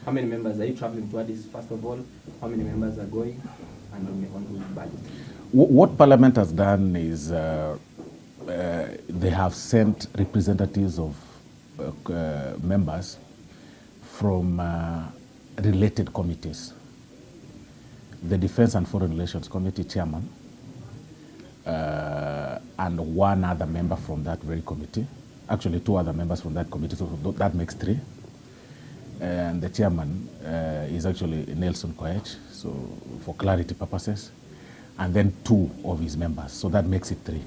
How many members are you traveling to Addis, first of all? How many members are going? And on whose budget? What Parliament has done is they have sent representatives of members from related committees. The Defense and Foreign Relations Committee chairman and one other member from that very committee. Actually, two other members from that committee, so that makes 3. And the chairman is actually Nelson Koech, so for clarity purposes, and then 2 of his members, so that makes it 3.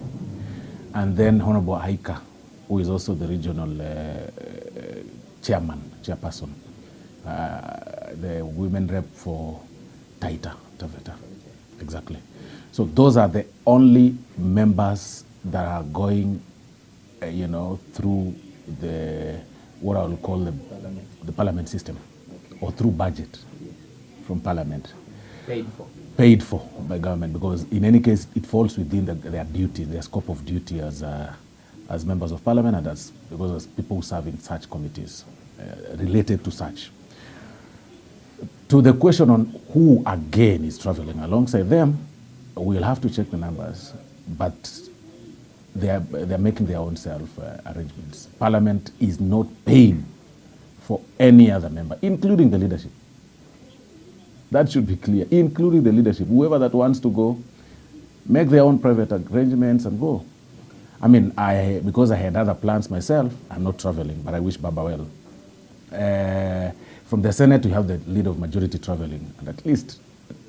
And then Honorable Aika, who is also the regional chairperson, the women rep for Taveta, exactly. So those are the only members that are going, through the what I will call the parliament system, or through budget from parliament. Paid for by government, because in any case it falls within their duty, their scope of duty as members of parliament and as people who serve in such committees related to such. To the question on who again is traveling alongside them, we'll have to check the numbers, but they're making their own arrangements. Parliament is not paying for any other member, including the leadership. That should be clear, including the leadership. Whoever that wants to go, make their own private arrangements and go. I mean, because I had other plans myself, I'm not traveling, but I wish Baba well. From the Senate, we have the leader of majority traveling, and at least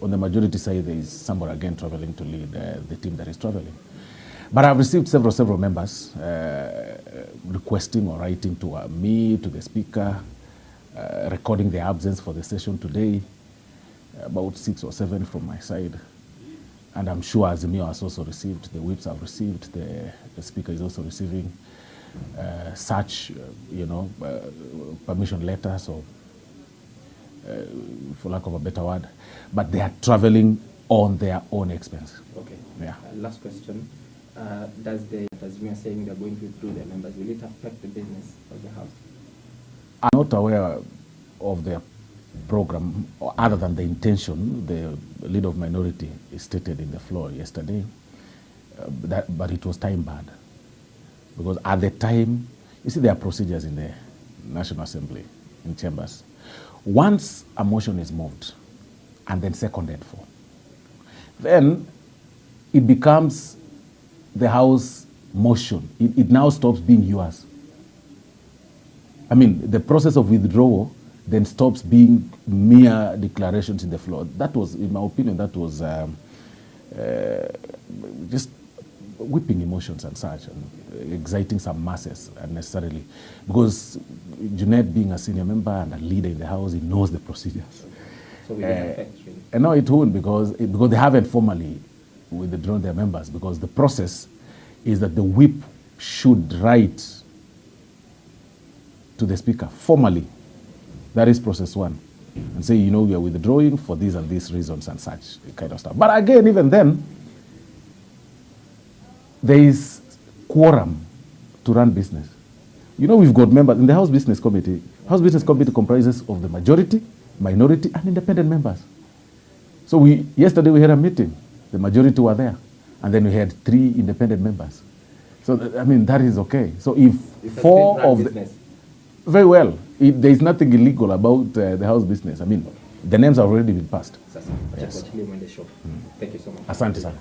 on the majority side, there is somebody again traveling to lead the team that is traveling. But I've received several members requesting or writing to me, to the speaker, recording their absence for the session today, about 6 or 7 from my side. And I'm sure Azimio has also received, the whips have received, the speaker is also receiving such, permission letters, or for lack of a better word, but they are traveling on their own expense. Okay. Yeah. Last question. As we are saying, they're going to withdraw their members, will it affect the business of the House? I'm not aware of their program, other than the intention the leader of minority stated in the floor yesterday, but it was time barred. Because at the time, you see there are procedures in the National Assembly, in chambers. Once a motion is moved and then seconded for, then it becomes the House motion. It now stops being yours. I mean, the process of withdrawal then stops being mere declarations in the floor. That was, in my opinion, that was just whipping emotions and such, and exciting some masses unnecessarily. Because Junaid, being a senior member and a leader in the House, he knows the procedures. So we didn't affect, really? No, it won't, because they haven't formally withdrawn their members, because the process is that the whip should write to the speaker formally. That is process 1. And say, we are withdrawing for these and these reasons and such kind of stuff. But again, even then, there is quorum to run business. We've got members in the House Business Committee. House Business Committee comprises of the majority, minority, and independent members. So yesterday we had a meeting. The majority were there. And then we had 3 independent members. So, that is okay. So if 4 of the... Very well. There is nothing illegal about the House business. The names have already been passed. Yes. Thank you so much. Asante sana.